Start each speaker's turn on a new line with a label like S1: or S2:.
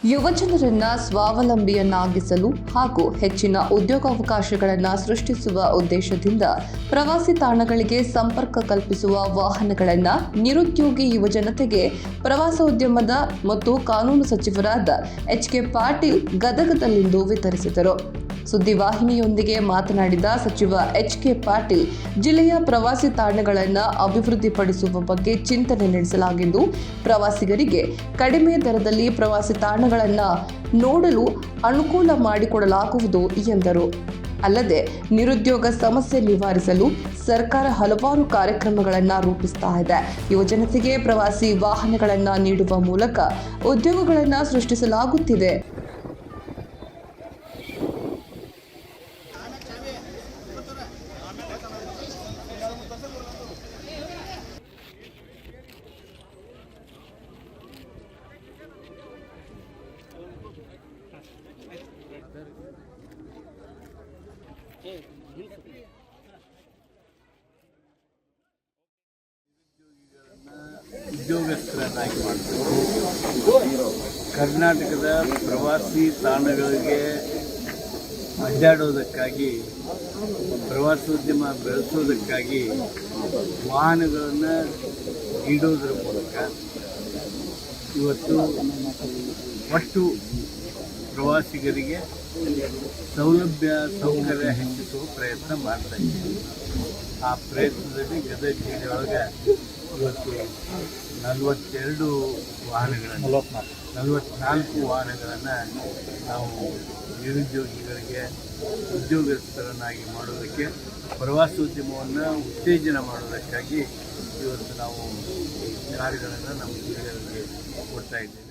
S1: ಯುವಜನರನ್ನ ಸ್ವಾವಲಂಬಿಯನ್ನಾಗಿಸಲು ಹಾಗೂ ಹೆಚ್ಚಿನ ಉದ್ಯೋಗಾವಕಾಶಗಳನ್ನು ಸೃಷ್ಟಿಸುವ ಉದ್ದೇಶದಿಂದ ಪ್ರವಾಸಿ ತಾಣಗಳಿಗೆ ಸಂಪರ್ಕ ಕಲ್ಪಿಸುವ ವಾಹನಗಳನ್ನು ನಿರುದ್ಯೋಗಿ ಯುವಜನತೆಗೆ ಪ್ರವಾಸೋದ್ಯಮದ ಮತ್ತು ಕಾನೂನು ಸಚಿವರಾದ ಎಚ್.ಕೆ. ಪಾಟೀಲ್ ಗದಗದಲ್ಲಿಂದು ವಿತರಿಸಿದರು. ಸುದ್ದಿವಾಹಿನಿಯೊಂದಿಗೆ ಮಾತನಾಡಿದ ಸಚಿವ ಎಚ್.ಕೆ. ಪಾಟೀಲ್, ಜಿಲ್ಲೆಯ ಪ್ರವಾಸಿ ತಾಣಗಳನ್ನು ಅಭಿವೃದ್ಧಿಪಡಿಸುವ ಬಗ್ಗೆ ಚಿಂತನೆ ನಡೆಸಲಾಗಿದ್ದು, ಪ್ರವಾಸಿಗರಿಗೆ ಕಡಿಮೆ ದರದಲ್ಲಿ ಪ್ರವಾಸಿ ತಾಣಗಳನ್ನು ನೋಡಲು ಅನುಕೂಲ ಮಾಡಿಕೊಡಲಾಗುವುದು ಎಂದರು. ಅಲ್ಲದೆ ನಿರುದ್ಯೋಗ ಸಮಸ್ಯೆ ನಿವಾರಿಸಲು ಸರ್ಕಾರ ಹಲವಾರು ಕಾರ್ಯಕ್ರಮಗಳನ್ನು ರೂಪಿಸ್ತಾ ಇದೆ. ಯುವಜನತೆಗೆ ಪ್ರವಾಸಿ ವಾಹನಗಳನ್ನು ನೀಡುವ ಮೂಲಕ ಉದ್ಯೋಗಗಳನ್ನು ಸೃಷ್ಟಿಸಲಾಗುತ್ತಿದೆ.
S2: ಉದ್ಯೋಗಸ್ಥರನ್ನಾಗಿ ಮಾಡಬೇಕು. ಕರ್ನಾಟಕದ ಪ್ರವಾಸಿ ತಾಣಗಳಿಗೆ ಅಡ್ಡಾಡೋದಕ್ಕಾಗಿ, ಪ್ರವಾಸೋದ್ಯಮ ಬೆಳೆಸೋದಕ್ಕಾಗಿ ವಾಹನಗಳನ್ನು ನೀಡೋದರ ಮೂಲಕ ಇವತ್ತು ಒಟ್ಟು ಪ್ರವಾಸಿಗರಿಗೆ ಸೌಕರ್ಯ ಹೆಚ್ಚಿಸುವ ಪ್ರಯತ್ನ ಮಾಡ್ತಾ ಇದ್ದೀವಿ. ಆ ಪ್ರಯತ್ನದಲ್ಲಿ ಗದಗ ಜಿಲ್ಲೆಯೊಳಗೆ ಇವತ್ತು 44 ವಾಹನಗಳನ್ನು ನಾವು ನಿರುದ್ಯೋಗಿಗಳಿಗೆ ಉದ್ಯೋಗಸ್ಥರನ್ನಾಗಿ ಮಾಡೋದಕ್ಕೆ, ಪ್ರವಾಸೋದ್ಯಮವನ್ನು ಉತ್ತೇಜನ ಮಾಡೋದಕ್ಕಾಗಿ ಇವತ್ತು ನಾವು ಕಾರುಗಳನ್ನು ನಮ್ಮ ಜಿಲ್ಲೆಯವರಿಗೆ ಕೊಡ್ತಾ ಇದ್ದೇವೆ.